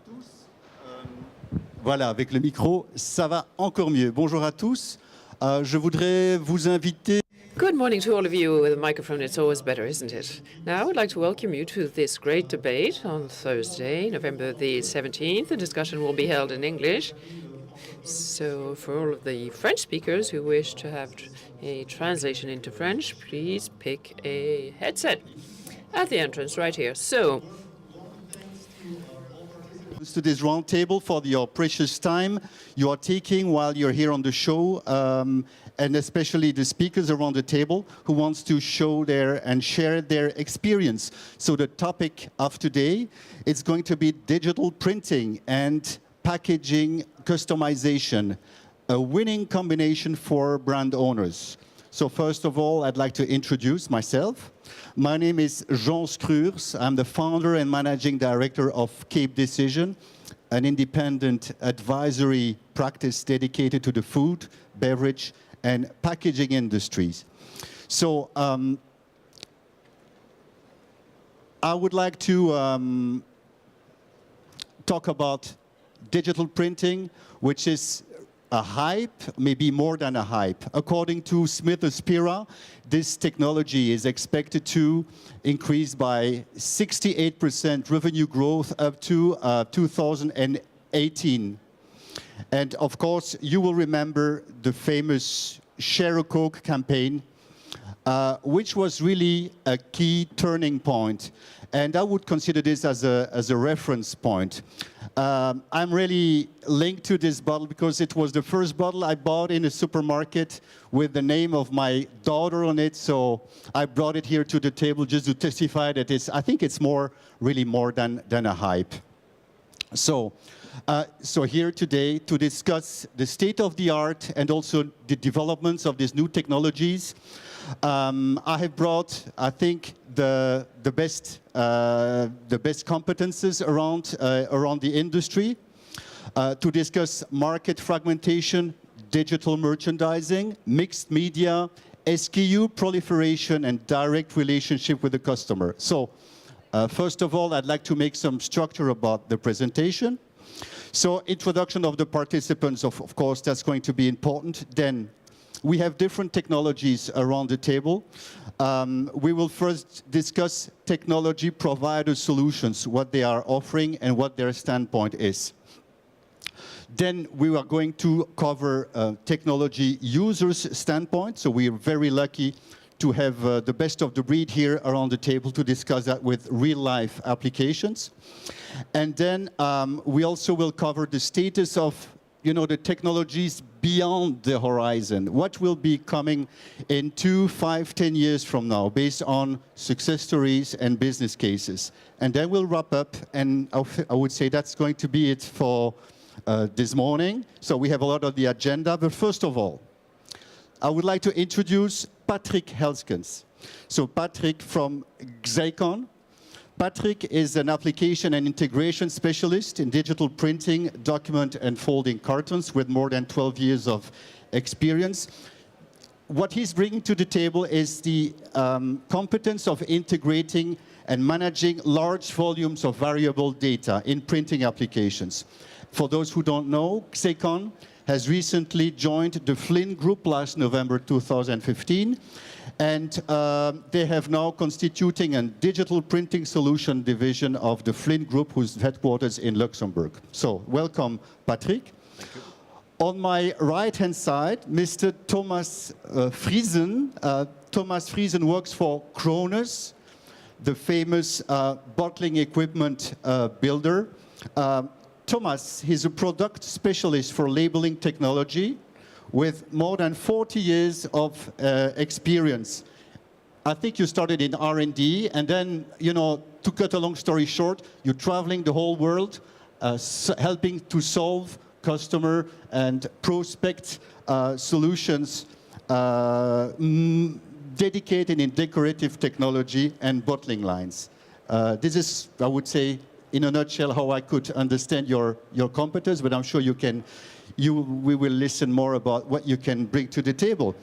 tous. Voilà, avec le micro, ça va encore mieux. Bonjour à tous. Je voudrais vous inviter. Good morning to all of you. With a microphone, it's always better, isn't it? Now, I would like to welcome you to this great debate on Thursday, November the 17th. The discussion will be held in English. So, for all of the French speakers who wish to have a translation into French, please pick a headset at the entrance right here. So, to this round table for your precious time you are taking while you're here on the show, and especially the speakers around the table who wants to show and share their experience. So the topic of today is going to be digital printing and packaging customization, a winning combination for brand owners. So first of all, I'd like to introduce myself. My name is Jean Schrurs. I'm the founder and managing director of Cape Decision, an independent advisory practice dedicated to the food, beverage, and packaging industries. So I would like to talk about digital printing, which is a hype, maybe more than a hype. According to Smith's Pira, this technology is expected to increase by 68% revenue growth up to 2018. And of course, you will remember the famous Share a Coke campaign, which was really a key turning point. And I would consider this as a reference point. I'm really linked to this bottle because it was the first bottle I bought in a supermarket with the name of my daughter on it. So I brought it here to the table just to testify that I think it's really more than a hype. So here today to discuss the state of the art and also the developments of these new technologies. I have brought, I think, the best competences around the industry to discuss market fragmentation, digital merchandising, mixed media, SKU proliferation, and direct relationship with the customer. So, first of all, I'd like to make some structure about the presentation. So, introduction of the participants, of course, that's going to be important. Then, we have different technologies around the table. We will first discuss technology provider solutions, what they are offering and what their standpoint is. Then we are going to cover technology users' standpoint. So we are very lucky to have the best of the breed here around the table to discuss that with real-life applications. And then we also will cover the status of the technologies beyond the horizon. What will be coming in 2, 5, 10 years from now based on success stories and business cases. And then we'll wrap up, and I would say that's going to be it for this morning. So we have a lot of the agenda, but first of all, I would like to introduce Patrick Helskens. So Patrick from Xeikon. Patrick is an application and integration specialist in digital printing, document and folding cartons with more than 12 years of experience. What he's bringing to the table is the competence of integrating and managing large volumes of variable data in printing applications. For those who don't know, Xeikon has recently joined the Flynn Group last November 2015. And they have now constituting a digital printing solution division of the Flynn Group, whose headquarters in Luxembourg. So welcome, Patrick. Thank you. On my right-hand side, Mr. Thomas Friesen. Thomas Friesen works for Schrurs, the famous bottling equipment builder. Thomas, he's a product specialist for labeling technology, with more than 40 years of experience. I think you started in R&D, and then, to cut a long story short, you're traveling the whole world, helping to solve customer and prospect solutions dedicated in decorative technology and bottling lines. This is, I would say, in a nutshell, how I could understand your competence, but I'm sure we will listen more about what you can bring to the table.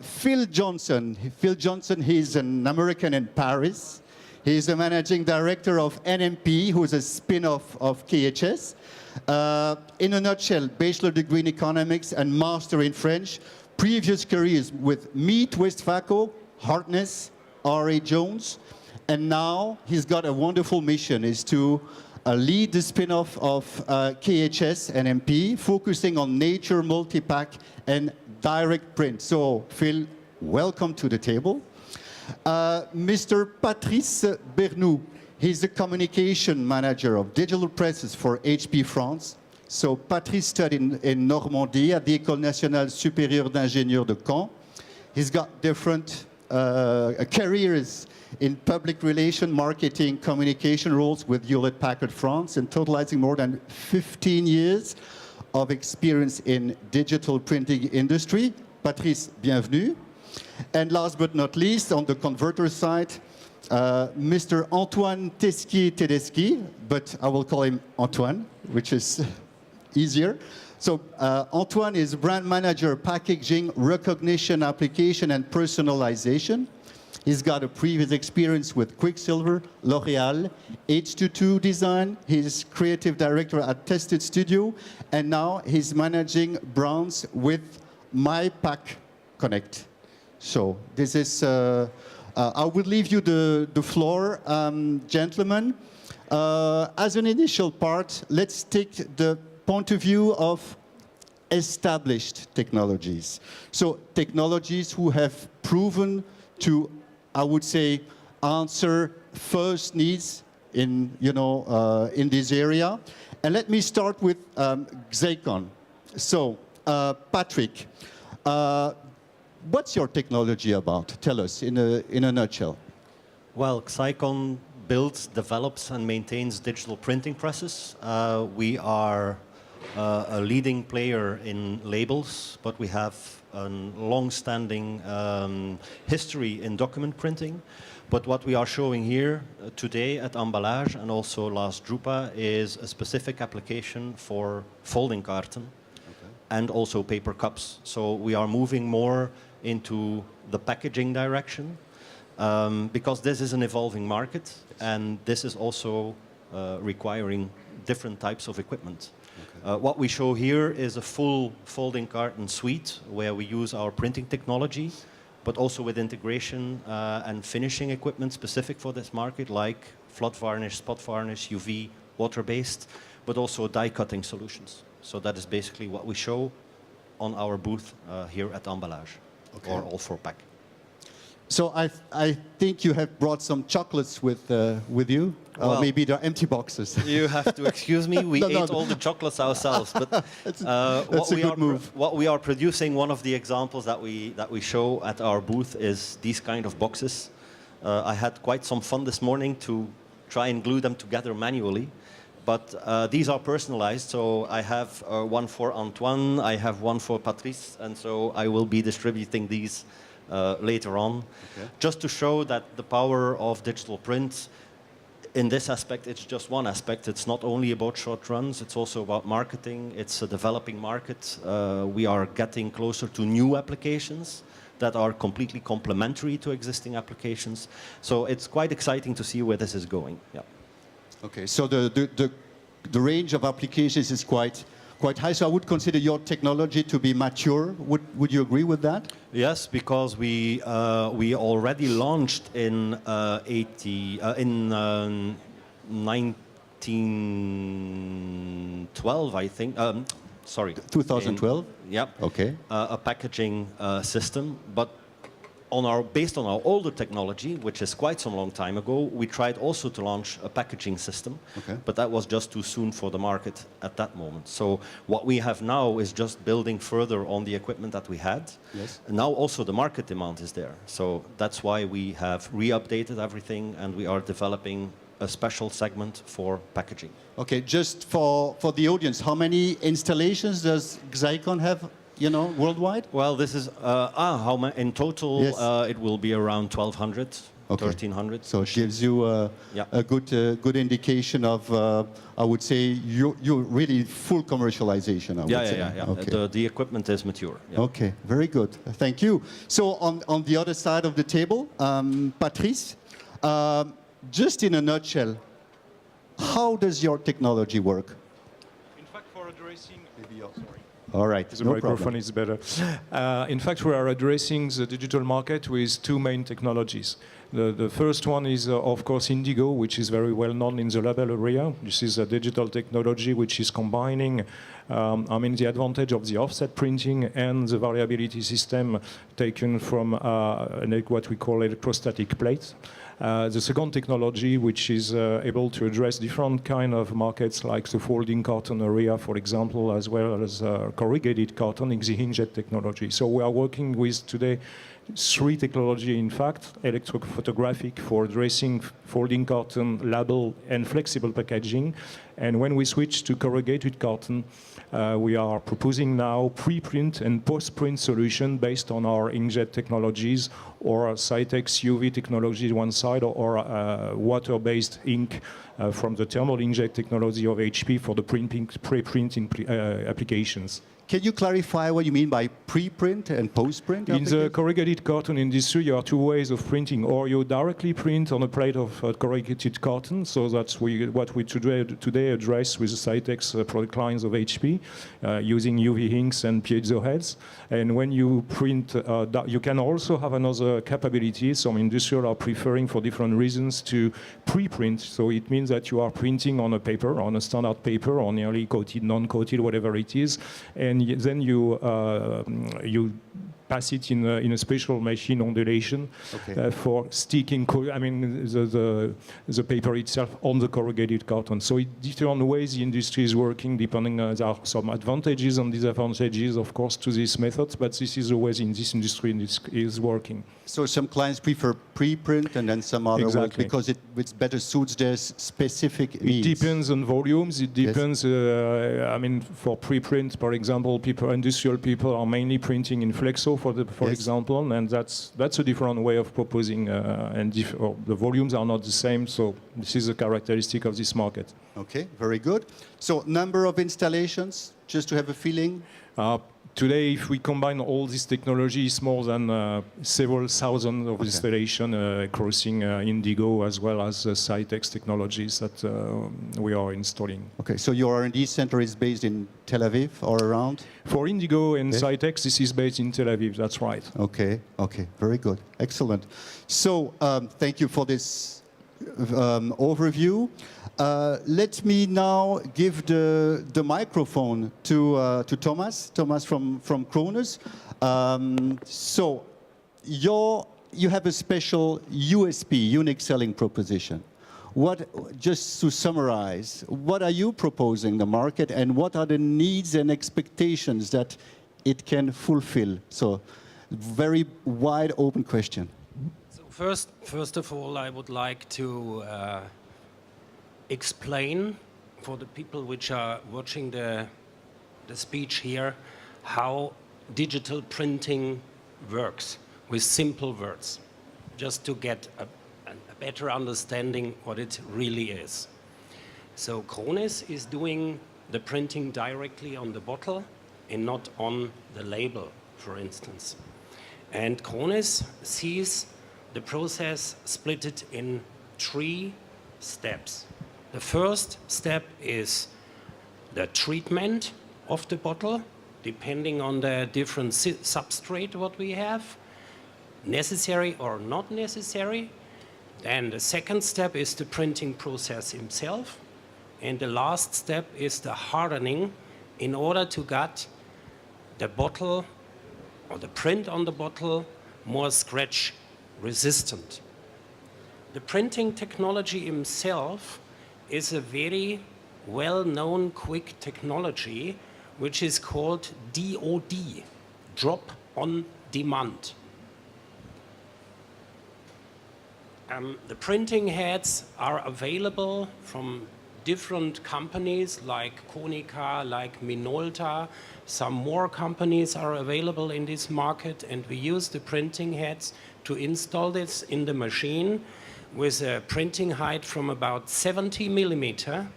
Phil Johnson. Phil Johnson, he's an American in Paris. He's the managing director of NMP, who's a spin-off of KHS. In a nutshell, bachelor degree in economics and master in French. Previous careers with Meat Westvaco, Hartness, R.A. Jones. And now he's got a wonderful mission, is to lead the spin-off of KHS NMP, focusing on nature, multi-pack, and direct print. So, Phil, welcome to the table. Mr. Patrice Bernoux, he's the communication manager of digital presses for HP France. So Patrice studied in Normandy at the École Nationale Supérieure d'Ingénieurs de Caen. He's got different careers in public relations, marketing, communication roles with Hewlett-Packard France, and totalizing more than 15 years of experience in digital printing industry. Patrice, bienvenue. And last but not least, on the converter side, Mr. Antoine Tedeschi, but I will call him Antoine, which is easier. So Antoine is brand manager, packaging, recognition, application, and personalization. He's got a previous experience with Quicksilver, L'Oréal, H22 Design. He's creative director at Tested Studio, and now he's managing brands with MyPack Connect. So this is, I will leave you the floor, gentlemen. As an initial part, let's take the point of view of established technologies. So technologies who have proven to, I would say, answer first needs in, in this area. And let me start with Xacon. So, Patrick, what's your technology about? Tell us in a nutshell. Well, Xacon builds, develops, and maintains digital printing presses. We are a leading player in labels, but we have a long-standing history in document printing. But what we are showing here today at Emballage and also last Drupa is a specific application for folding carton and also paper cups. So we are moving more into the packaging direction because this is an evolving market and this is also requiring different types of equipment. What we show here is a full folding carton suite where we use our printing technology, but also with integration and finishing equipment specific for this market, like flood varnish, spot varnish, UV, water-based, but also die cutting solutions. So that is basically what we show on our booth here at Emballage, or All4Pack. So I think you have brought some chocolates with you. Well, maybe they're empty boxes. You have to excuse me. We ate all the chocolates ourselves. But that's a good move. What we are producing, one of the examples that we show at our booth is these kind of boxes. I had quite some fun this morning to try and glue them together manually. But these are personalized, so I have one for Antoine, I have one for Patrice, and so I will be distributing these later on. Okay. Just to show that the power of digital print, in this aspect, it's just one aspect. It's not only about short runs, it's also about marketing. It's a developing market. We are getting closer to new applications that are completely complementary to existing applications. So it's quite exciting to see where this is going. Yeah. Okay, so the range of applications is quite high. So I would consider your technology to be mature. Would you agree with that? Yes, because we already launched in 1912, I think. Sorry. 2012. Yep. Okay. A packaging system, but based on our older technology, which is quite some long time ago, we tried also to launch a packaging system, but that was just too soon for the market at that moment. So what we have now is just building further on the equipment that we had. Yes. And now also the market demand is there. So that's why we have re-updated everything and we are developing a special segment for packaging. Okay, just for the audience, how many installations does Xacon have? Worldwide? Well, this is in total. Yes. It will be around 1,200, 1,300. So it gives you a good indication of, I would say, you're really full commercialization. I would say. Yeah. Okay. The equipment is mature. Yeah. Okay, very good. Thank you. So on the other side of the table, Patrice, just in a nutshell, how does your technology work? In fact, for addressing, All right, the no microphone problem. is better. In fact, we are addressing the digital market with two main technologies. The first one is, of course, Indigo, which is very well known in the label area. This is a digital technology which is combining, the advantage of the offset printing and the variability system taken from what we call electrostatic plates. The second technology, which is able to address different kind of markets like the folding carton area, for example, as well as corrugated carton, is the inkjet technology. So we are working with today three technology, in fact: electrophotographic for addressing folding carton, label, and flexible packaging. And when we switch to corrugated carton, we are proposing now pre-print and post-print solution based on our inkjet technologies, or Cytex UV technology one side, or water-based ink from the thermal inkjet technology of HP for the pre-printing applications. Can you clarify what you mean by pre-print and post-print? In the corrugated carton industry, you have two ways of printing. Or you directly print on a plate of corrugated carton. So that's what we today address with the Cytex product lines of HP, using UV inks and piezo heads. And when you print, you can also have another capability. Some industrial are preferring, for different reasons, to pre-print. So it means that you are printing on a paper, on a standard paper, or nearly coated, non-coated, whatever it is. And then you pass it in a special machine ondulation for sticking the paper itself on the corrugated carton. So it different ways the industry is working, depending there are some advantages and disadvantages, of course, to this method, but this is the way in this industry is working. So some clients prefer pre-print, and then some other ones because it better suits their specific needs. It depends on volumes. It depends. For pre-print, for example, industrial people are mainly printing in flexo, for example, and that's a different way of proposing. The volumes are not the same. So this is a characteristic of this market. Okay, very good. So number of installations, just to have a feeling. Today, if we combine all this technology, it's more than several thousand of installation crossing Indigo as well as Cytex technologies that we are installing. Okay, so your R&D center is based in Tel Aviv or around? For Indigo and Cytex, this is based in Tel Aviv, that's right. Okay, very good, excellent. So thank you for this overview. Let me now give the microphone to Thomas from Schrurs. So you have a special USP, unique selling proposition. Just to summarize, what are you proposing the market, and what are the needs and expectations that it can fulfill? So very wide open question. So first of all, I would like to explain for the people which are watching the speech here how digital printing works with simple words, just to get a better understanding what it really is. So Schrurs is doing the printing directly on the bottle and not on the label, for instance. And Schrurs sees the process split in 3 steps. The first step is the treatment of the bottle, depending on the different substrate what we have, necessary or not necessary. Then the second step is the printing process itself. And the last step is the hardening in order to get the bottle or the print on the bottle more scratch resistant. The printing technology itself is a very well-known quick technology which is called DOD, drop on demand. The printing heads are available from different companies like Konica, like Minolta. Some more companies are available in this market, and we use the printing heads to install this in the machine with a printing height from about 70 millimeter.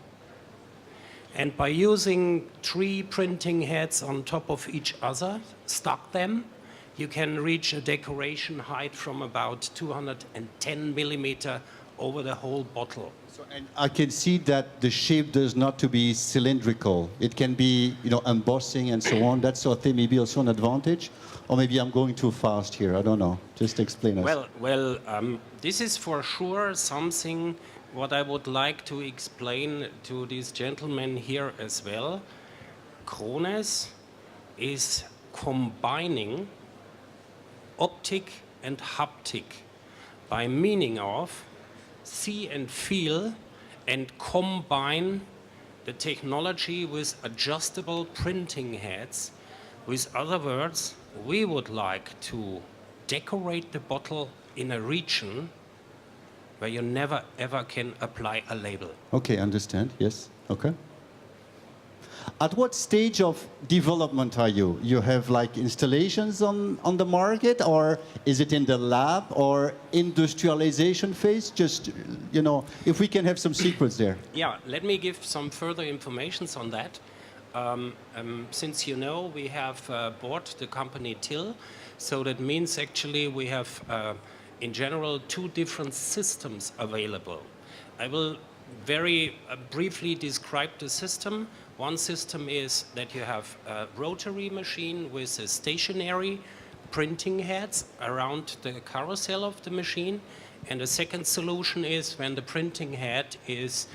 And by using 3 printing heads on top of each other, stack them, you can reach a decoration height from about 210 millimeter over the whole bottle. So, and I can see that the shape does not to be cylindrical. It can be, embossing and so on. That sort of thing, maybe also an advantage. Or maybe I'm going too fast here. I don't know. Just explain us. Well, this is for sure something what I would like to explain to these gentlemen here as well. Krones is combining optic and haptic by meaning of see and feel and combine the technology with adjustable printing heads. With other words, we would like to decorate the bottle in a region where you never ever can apply a label. Okay, understand. Yes. Okay. At what stage of development are you? You have like installations on the market, or is it in the lab or industrialization phase? Just, if we can have some secrets there. Yeah, let me give some further information on that. Since we have bought the company Till, so that means actually we have in general 2 different systems available. I will very briefly describe the system. One system is that you have a rotary machine with a stationary printing heads around the carousel of the machine. And the second solution is when the printing head is,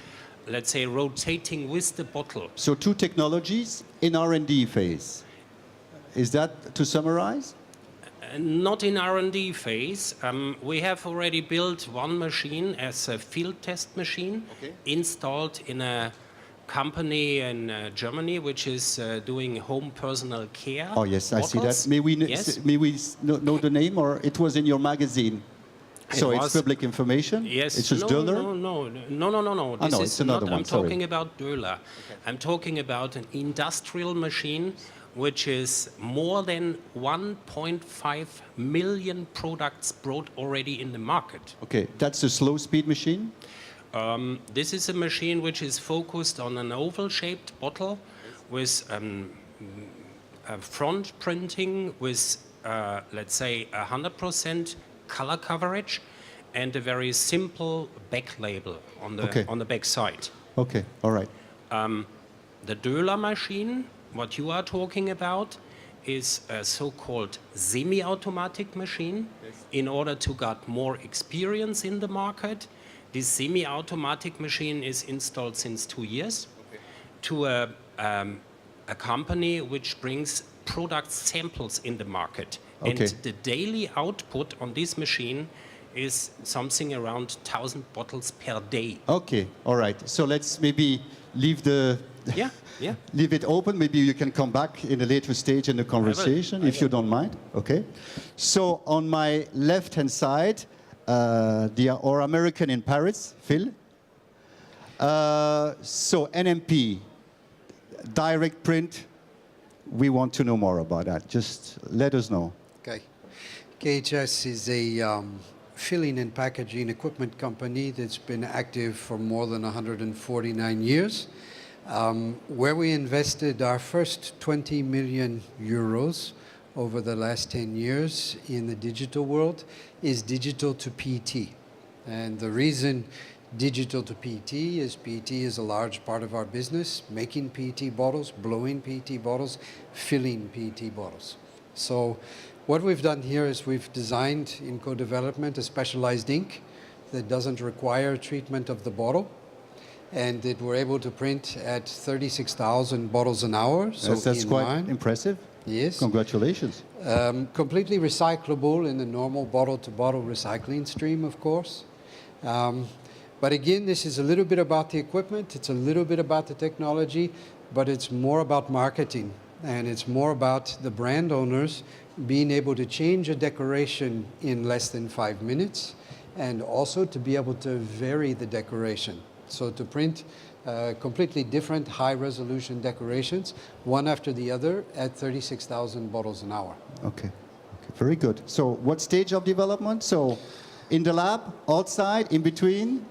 let's say, rotating with the bottle. So 2 technologies in R&D phase. Is that to summarize? Not in R&D phase. We have already built one machine as a field test machine, installed in a company in Germany, which is doing home personal care. Oh yes, I see that. bottles. May we Yes. know the name, or it was in your magazine? So it's public information? Yes. It's just Döhler? No. Ah, no, it's another one, I'm sorry. talking about Döhler. I'm talking about an industrial machine which is more than 1.5 million products brought already in the market. Okay, that's a slow speed machine? This is a machine which is focused on an oval-shaped bottle with a front printing with, let's say, 100% color coverage and a very simple back label on the back side. Okay, all right. The Döhler machine, what you are talking about, is a so-called semi-automatic machine. In order to get more experience in the market, this semi-automatic machine is installed since 2 years to a company which brings product samples in the market. Okay. And the daily output on this machine is something around 1,000 bottles per day. Okay, all right. So let's maybe leave Yeah. leave it open. Maybe you can come back in a later stage in the conversation, if you don't mind. Okay. So on my left-hand side, our American in Paris, Phil. So NMP, direct print. We want to know more about that. Just let us know. Okay. KHS is a filling and packaging equipment company that's been active for more than 149 years. Where we invested our first 20 million euros over the last 10 years in the digital world is digital to PET. And the reason digital to PET is a large part of our business, making PET bottles, blowing PET bottles, filling PET bottles. So what we've done here is we've designed in co-development a specialized ink that doesn't require treatment of the bottle, and that we're able to print at 36,000 bottles an hour. So That's quite impressive. Yes. Congratulations. Completely recyclable in the normal bottle-to-bottle recycling stream, of course. But again, this is a little bit about the equipment, it's a little bit about the technology, but it's more about marketing, and it's more about the brand owners being able to change a decoration in less than 5 minutes, and also to be able to vary the decoration. So to print completely different high-resolution decorations, one after the other, at 36,000 bottles an hour. Okay, very good. So what stage of development? So in the lab, outside, in between?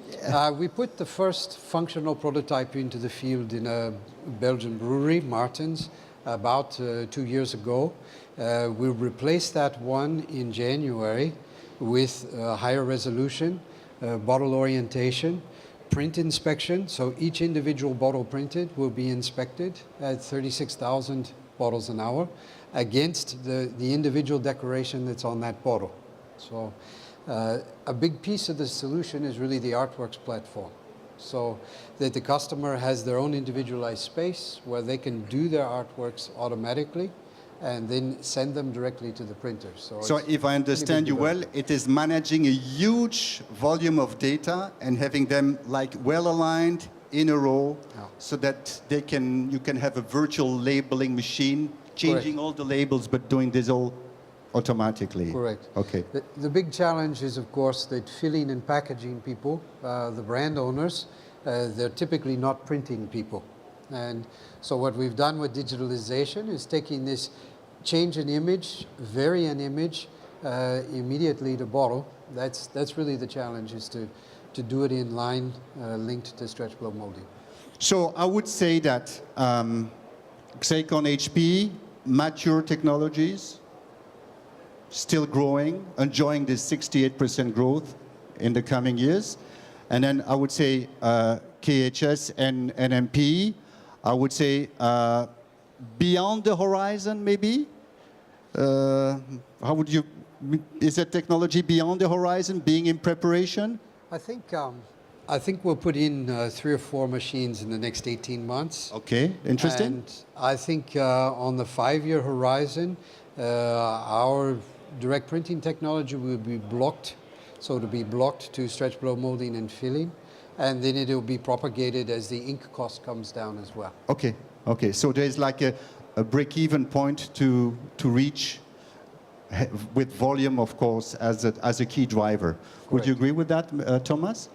We put the first functional prototype into the field in a Belgian brewery, Martens, about 2 years ago. We replaced that one in January with higher resolution, bottle orientation, print inspection. So each individual bottle printed will be inspected at 36,000 bottles an hour against the individual decoration that's on that bottle. So a big piece of the solution is really the Artworks platform. So that the customer has their own individualized space where they can do their artworks automatically and then send them directly to the printer. So if I understand you well, it is managing a huge volume of data and having them like well aligned in a row, so that you can have a virtual labeling machine changing Correct. all the labels but doing this all automatically. Correct. Okay. The big challenge is, of course, that filling and packaging people, the brand owners, they're typically not printing people. And so what we've done with digitalization is taking this, change an image, vary an image, immediately to bottle. That's really the challenge, is to do it in line, linked to stretch blow molding. So I would say that Xacon HP, mature technologies, still growing, enjoying this 68% growth in the coming years. And then I would say KHS and NMP, I would say beyond the horizon, maybe? How would you, is that technology beyond the horizon, being in preparation? I think we'll put in 3 or 4 machines in the next 18 months. Okay, interesting. And I think on the 5-year horizon, our direct printing technology will be blocked. So it'll be blocked to stretch blow molding and filling. And then it'll be propagated as the ink cost comes down as well. Okay, okay. So there's like a break-even point to reach, with volume, of course, as a key driver. Correct. Would you agree with that, Thomas?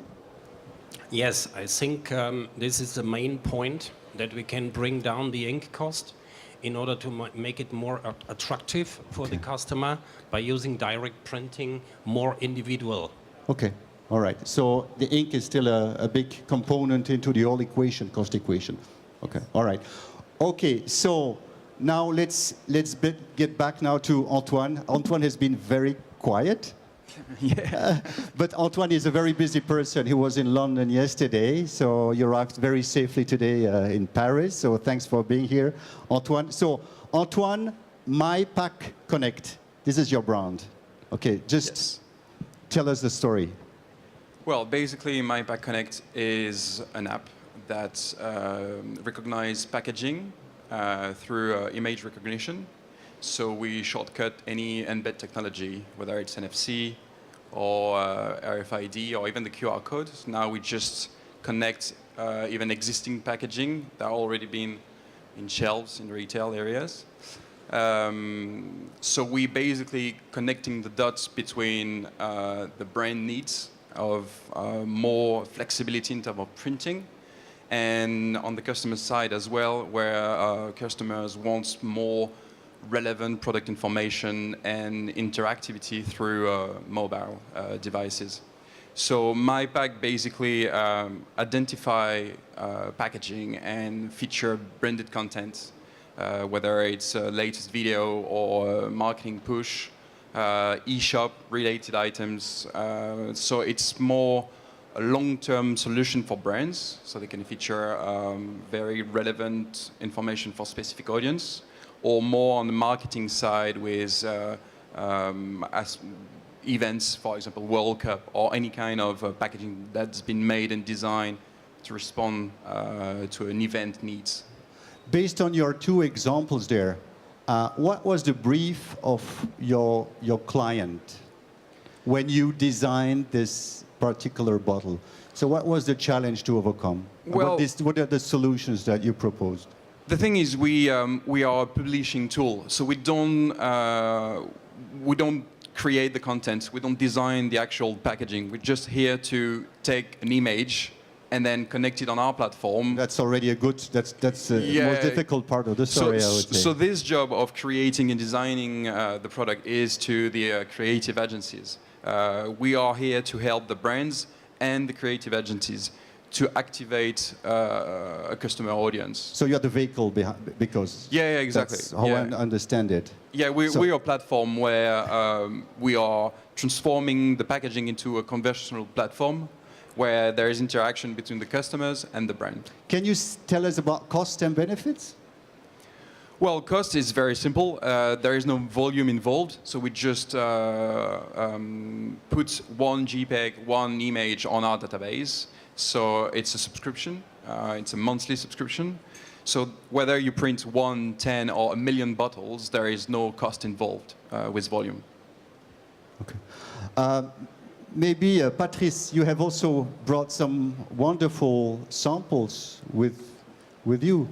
Yes, I think this is the main point, that we can bring down the ink cost in order to make it more attractive for the customer by using direct printing, more individual. Okay, all right. So the ink is still a big component into the whole equation, cost equation. Okay, all right. Okay, so now let's get back now to Antoine. Antoine has been very quiet. Yeah. But Antoine is a very busy person. He was in London yesterday, so you arrived very safely today in Paris. So thanks for being here, Antoine. So Antoine, MyPack Connect. This is your brand. Okay, just tell us the story. Well, basically, MyPack Connect is an app that recognizes packaging through image recognition. So we shortcut any embed technology, whether it's NFC or RFID or even the QR code. So now we just connect even existing packaging that already been in shelves in retail areas. So we basically connecting the dots between the brand needs of more flexibility in terms of printing, and on the customer side as well, where customers want more relevant product information and interactivity through mobile devices. So MyPack basically identify packaging and feature branded content, whether it's latest video or marketing push, e-shop related items. So it's more a long-term solution for brands, so they can feature very relevant information for specific audience, or more on the marketing side with as events, for example, World Cup, or any kind of packaging that's been made and designed to respond to an event needs. Based on your 2 examples there, what was the brief of your client when you designed this particular bottle? So what was the challenge to overcome? Well, what are the solutions that you proposed? The thing is, we are a publishing tool, so we don't create the content, we don't design the actual packaging. We're just here to take an image and then connect it on our platform. That's already a good. That's the most difficult part of the story, I would say. So this job of creating and designing the product is to the creative agencies. We are here to help the brands and the creative agencies to activate a customer audience. So you're the vehicle behind, because Yeah, exactly. that's how Yeah. I understand it. Yeah, we are a platform where we are transforming the packaging into a conversational platform where there is interaction between the customers and the brand. Can you tell us about cost and benefits? Well, cost is very simple. There is no volume involved, so we just put one JPEG, one image on our database. So it's a subscription. It's a monthly subscription. So whether you print 1, 10, or 1 million bottles, there is no cost involved with volume. Okay. Maybe, Patrice, you have also brought some wonderful samples with you.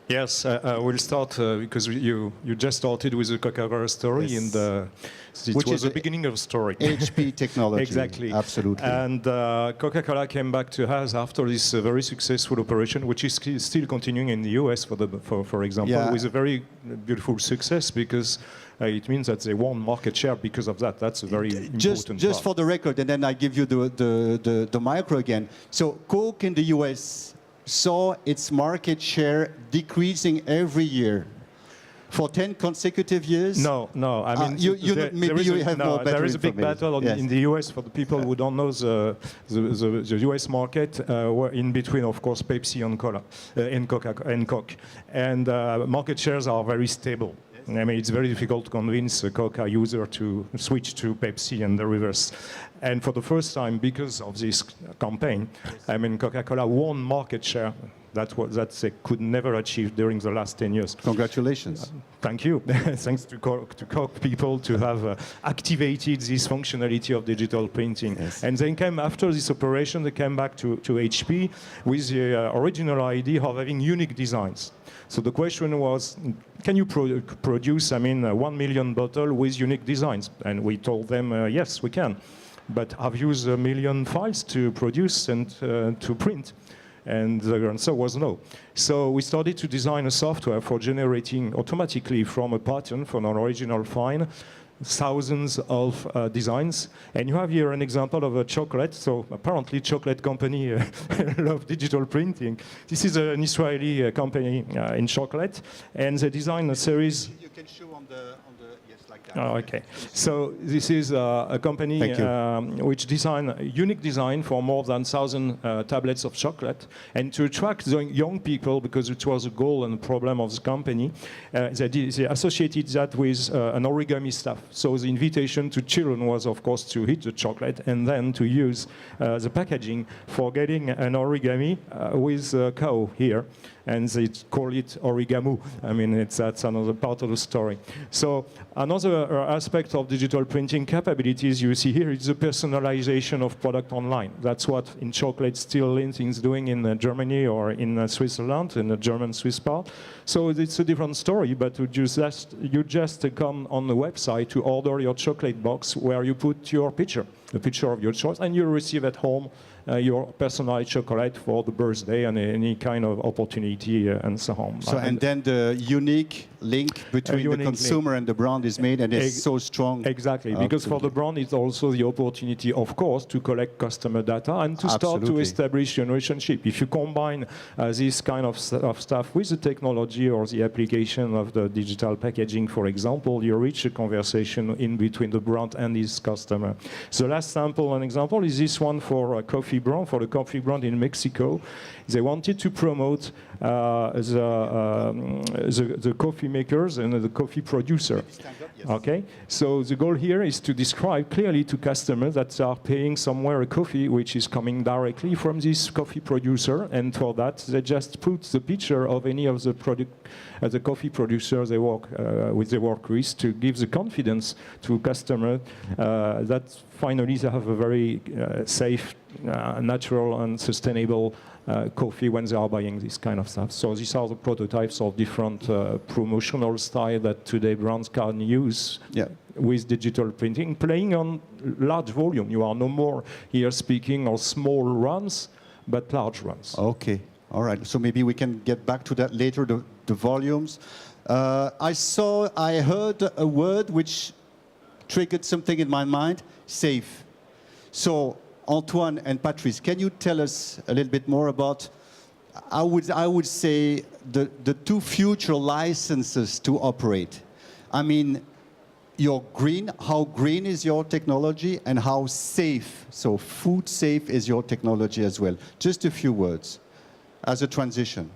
Yes, we'll start because you just started with the Coca-Cola story, Yes. and it Which was is the beginning of the story. HP technology. Exactly. Absolutely. And Coca-Cola came back to us after this very successful operation, which is still continuing in the US, for example, Yeah. with a very beautiful success, because it means that they won market share because of that. That's a very important Just part. for the record, and then I give you the micro again. So Coke in the US saw its market share decreasing every year for 10 consecutive years? No. I mean, maybe you have more better there is a big information. battle Yes. in the US for the people who don't know the US market. In between, of course, Pepsi and Cola and Coke, and market shares are very stable. I mean, it's very difficult to convince a Coca user to switch to Pepsi and the reverse. And for the first time, because of this campaign, I mean, Coca-Cola won market share that they could never achieve during the last 10 years. Congratulations. Thank you. Thanks to Coke people to have activated this functionality of digital printing. Yes. And then after this operation, they came back to HP with the original idea of having unique designs. So the question was, can you produce, 1 million bottles with unique designs? And we told them, yes, we can. But have you used 1 million files to produce and to print? And the answer was no. So we started to design a software for generating automatically from a pattern, from an original file, thousands of designs. And you have here an example of a chocolate. So apparently chocolate company love digital printing. This is an Israeli company in chocolate. And they designed a series. You can show on the yes, like that. Oh, okay. So this is a company which designed a unique design for more than 1,000 tablets of chocolate. And to attract the young people, because it was a goal and a problem of the company, they associated that with an origami stuff. So the invitation to children was, of course, to eat the chocolate and then to use the packaging for getting an origami with a cow here. And they call it origamu. I mean, that's another part of the story. So another aspect of digital printing capabilities you see here is the personalization of product online. That's what in chocolate still Lindt is doing in Germany or in Switzerland, in the German-Swiss part. So it's a different story, but you just come on the website to order your chocolate box where you put your picture, the picture of your choice, and you receive at home your personalized chocolate for the birthday and any kind of opportunity and so on. So, and then the unique link between the consumer and the brand is made, and it's so strong. Exactly, because for the brand it's also the opportunity, of course, to collect customer data and to start to establish a relationship. If you combine this kind of stuff with the technology or the application of the digital packaging, for example, you reach a conversation in between the brand and his customer. The last sample and example is this one for a coffee brand, for the coffee brand in Mexico. They wanted to promote the coffee makers and the coffee producer. Okay, so the goal here is to describe clearly to customers that they are paying somewhere a coffee which is coming directly from this coffee producer, and for that they just put the picture of any of the the coffee producers they work with to give the confidence to customers that finally they have a very safe, natural and sustainable coffee when they are buying this kind of stuff. So these are the prototypes of different promotional style that today brands can use with digital printing, playing on large volume. You are no more here speaking of small runs, but large runs. Okay, all right. So maybe we can get back to that later, the volumes. I heard a word which triggered something in my mind, safe. So Antoine and Patrice, can you tell us a little bit more about, I would say, the two future licenses to operate? I mean, how green is your technology and how safe, so food safe is your technology as well? Just a few words as a transition.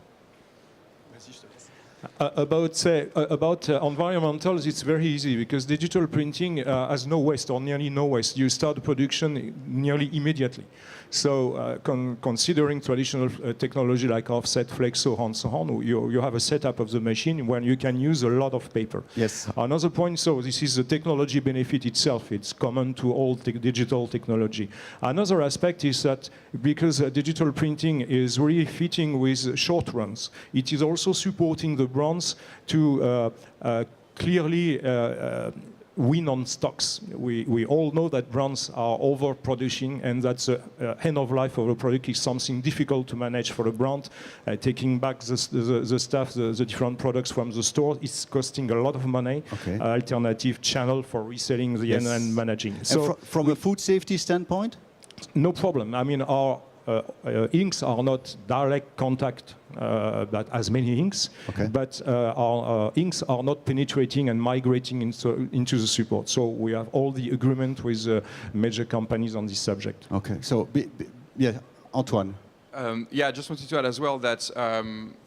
About environmentals, it's very easy because digital printing has no waste or nearly no waste. You start production nearly immediately. So considering traditional technology like offset, flexo, and so on, you have a setup of the machine where you can use a lot of paper. Yes. Another point, so this is the technology benefit itself. It's common to all digital technology. Another aspect is that because digital printing is really fitting with short runs, it is also supporting the brands to clearly win on stocks. We all know that brands are overproducing and that the end of life of a product is something difficult to manage for a brand. Taking back the stuff, the different products from the store is costing a lot of money. Okay. Alternative channel for reselling the end and managing. So from a food safety standpoint? No problem. I mean, our inks are not direct contact, but as many inks, okay. but our inks are not penetrating and migrating into the support. So we have all the agreement with major companies on this subject. Okay, so yeah, Antoine. Yeah, I just wanted to add as well that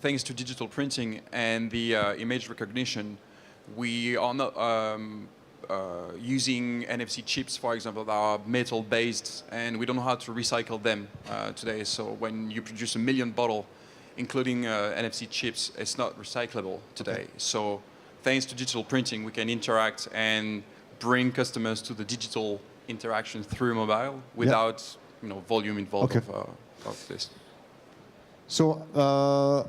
thanks to digital printing and the image recognition, we are not using NFC chips, for example, that are metal-based, and we don't know how to recycle them today. So when you produce 1 million bottles, including NFC chips, it's not recyclable today. Okay. So thanks to digital printing, we can interact and bring customers to the digital interaction through mobile without volume involved of this. So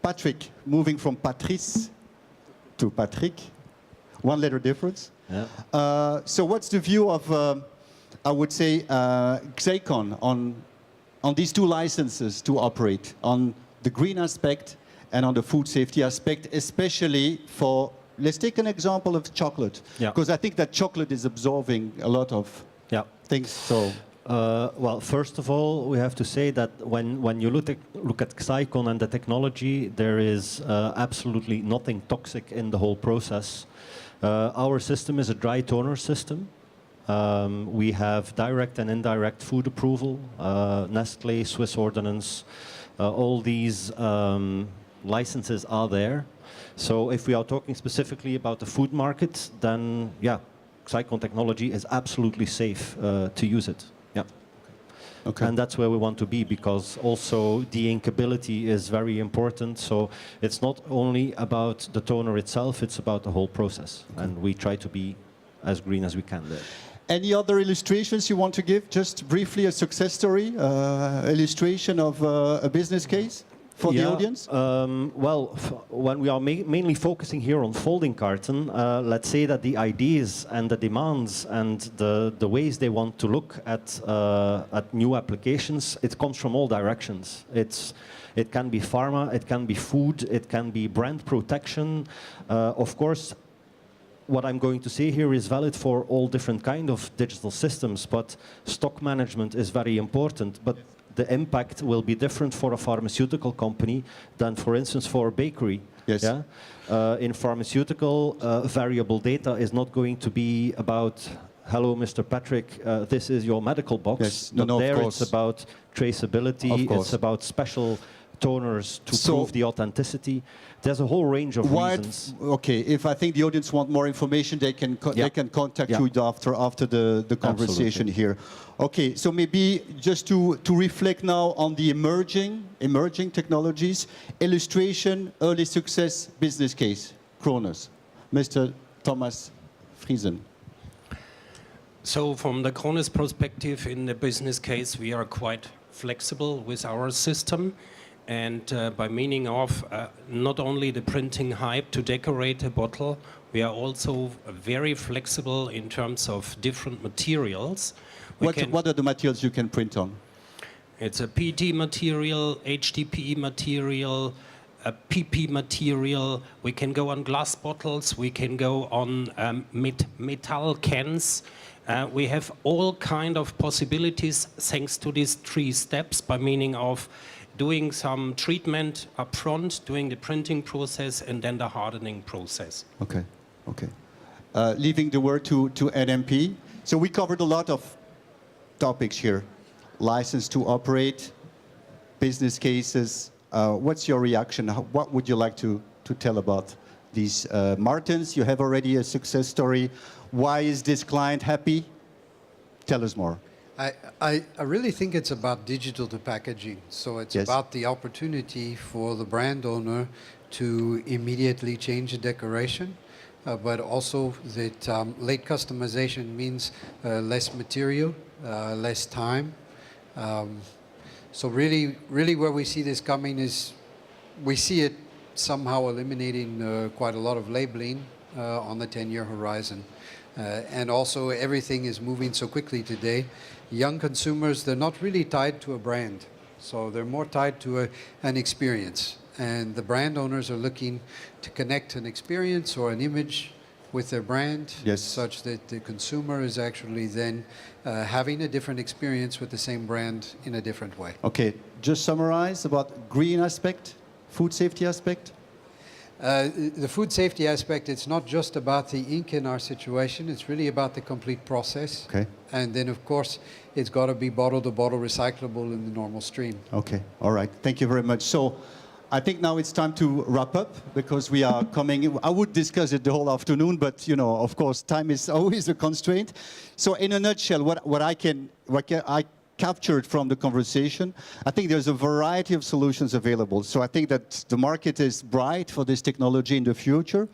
Patrick, moving from Patrice to Patrick, one letter difference. Yeah. So what's the view of, I would say, Xacon on these two licenses to operate, on the green aspect and on the food safety aspect, especially for, let's take an example of chocolate, because I think that chocolate is absorbing a lot of things. So. Well, first of all, we have to say that when you look at Xacon and the technology, there is absolutely nothing toxic in the whole process. Our system is a dry toner system. We have direct and indirect food approval, Nestlé, Swiss Ordinance, all these licenses are there. So if we are talking specifically about the food market, then yeah, Xacon technology is absolutely safe to use it. Yeah. Okay. And that's where we want to be, because also de-inkability is very important. So it's not only about the toner itself, it's about the whole process. Okay. And we try to be as green as we can there. Any other illustrations you want to give? Just briefly, a success story, illustration of a business case for the audience? Well, when we are mainly focusing here on folding carton, let's say that the ideas and the demands and the ways they want to look at new applications, it comes from all directions. It can be pharma, it can be food, it can be brand protection. Of course, what I'm going to say here is valid for all different kind of digital systems, but stock management is very important. But the impact will be different for a pharmaceutical company than, for instance, for a bakery. Yes. Yeah? In pharmaceutical, variable data is not going to be about, hello, Mr. Patrick, this is your medical box. Yes. No, there of course. it's about traceability, it's about special toners to prove the authenticity. There's a whole range of reasons. Okay, if I think the audience want more information, they can contact you after the conversation here. Okay, so maybe just to reflect now on the emerging technologies, illustration, early success, business case, Schrurs. Mr. Thomas Friesen. So from the Schrurs perspective, in the business case, we are quite flexible with our system. And by meaning of not only the printing hype to decorate a bottle, we are also very flexible in terms of different materials. What are the materials you can print on? It's a PET material, HDPE material, a PP material. We can go on glass bottles. We can go on metal cans. We have all kind of possibilities thanks to these 3 steps, by meaning of doing some treatment up front, doing the printing process, and then the hardening process. Okay, okay. Leaving the word to NMP. So we covered a lot of topics here. License to operate, business cases. What's your reaction? What would you like to tell about these? Martens, you have already a success story. Why is this client happy? Tell us more. I really think it's about digital to packaging. So it's about the opportunity for the brand owner to immediately change the decoration, but also that late customization means less material, less time. So really where we see this coming is we see it somehow eliminating quite a lot of labeling on the 10-year horizon. And also everything is moving so quickly today. Young consumers, they're not really tied to a brand. So they're more tied to an experience. And the brand owners are looking to connect an experience or an image with their brand, such that the consumer is actually then having a different experience with the same brand in a different way. Okay, just summarize about green aspect, food safety aspect. The food safety aspect, it's not just about the ink in our situation, it's really about the complete process. Okay. And then, of course, it's got to be bottle-to-bottle recyclable in the normal stream. Okay, all right. Thank you very much. So I think now it's time to wrap up because we are coming. I would discuss it the whole afternoon, but, you know, of course, time is always a constraint. So in a nutshell, what I captured from the conversation, I think there's a variety of solutions available. So I think that the market is bright for this technology in the future.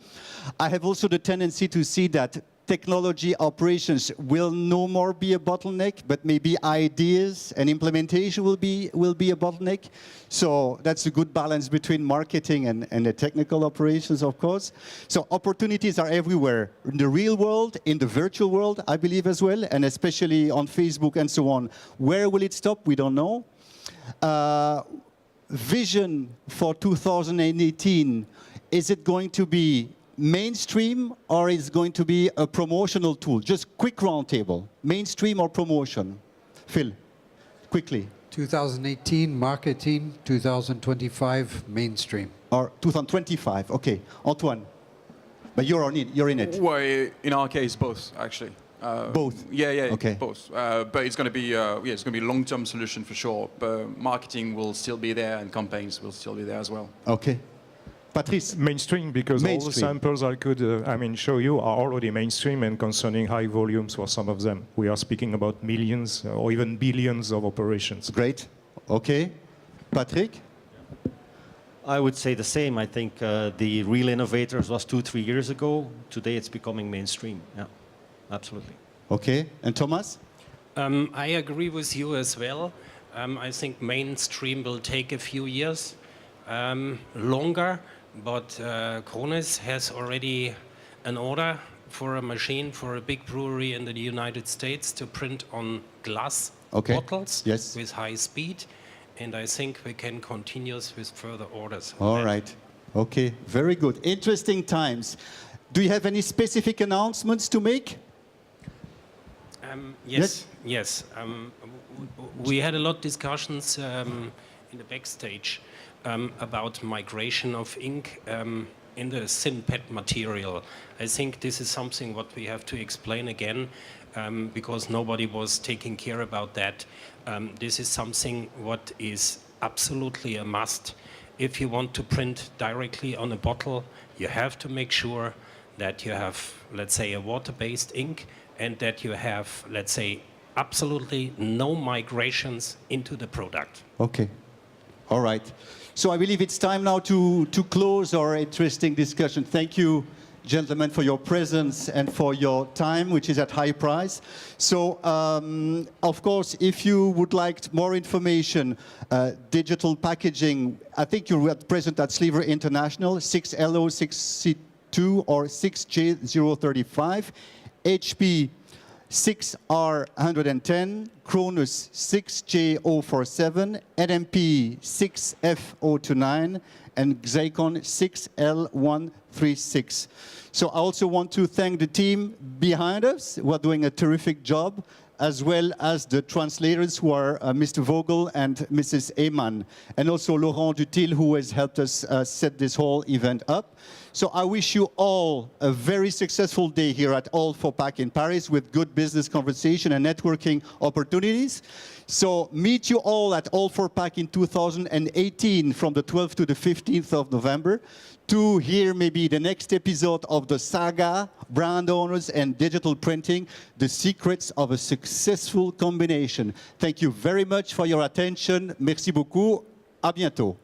I have also the tendency to see that technology operations will no more be a bottleneck, but maybe ideas and implementation will be a bottleneck. So that's a good balance between marketing and the technical operations, of course. So opportunities are everywhere, in the real world, in the virtual world, I believe as well, and especially on Facebook and so on. Where will it stop? We don't know. Vision for 2018, is it going to be mainstream or is going to be a promotional tool? Just quick roundtable. Mainstream or promotion? Phil, quickly. 2018 marketing, 2025 mainstream. Or 2025, okay. Antoine, but you're in it. Well, in our case, both, actually. Both? Yeah, okay. Both. But it's going to be, it's going to be a long-term solution for sure. But marketing will still be there and campaigns will still be there as well. Okay. Patrice? Mainstream, because all the samples I could show you are already mainstream and concerning high volumes for some of them. We are speaking about millions or even billions of operations. Great. Okay. Patrick? I would say the same. I think the real innovators was 2-3 years ago. Today it's becoming mainstream. Yeah, absolutely. Okay. And Thomas? I agree with you as well. I think mainstream will take a few years longer. But Krones has already an order for a machine for a big brewery in the United States to print on glass bottles with high speed. And I think we can continue with further orders. All right. Okay. Very good. Interesting times. Do you have any specific announcements to make? Yes. We had a lot of discussions in the backstage about migration of ink in the thin PET material. I think this is something what we have to explain again because nobody was taking care about that. This is something what is absolutely a must. If you want to print directly on a bottle, you have to make sure that you have, let's say, a water-based ink and that you have, let's say, absolutely no migrations into the product. Okay. All right. So I believe it's time now to close our interesting discussion. Thank you, gentlemen, for your presence and for your time, which is at high price. So, of course, if you would like more information, digital packaging, I think you're at present at Sliver International, 6LO6C2 or 6J035. HP, 6R110, Cronus 6J047, NMP 6F029, and Xacon 6L136. So I also want to thank the team behind us who are doing a terrific job, as well as the translators who are Mr. Vogel and Mrs. Eman, and also Laurent Dutil, who has helped us set this whole event up. So I wish you all a very successful day here at All for Pack in Paris with good business conversation and networking opportunities. So meet you all at All for Pack in 2018 from the 12th to the 15th of November to hear maybe the next episode of the saga, brand owners and digital printing, the secrets of a successful combination. Thank you very much for your attention. Merci beaucoup. À bientôt.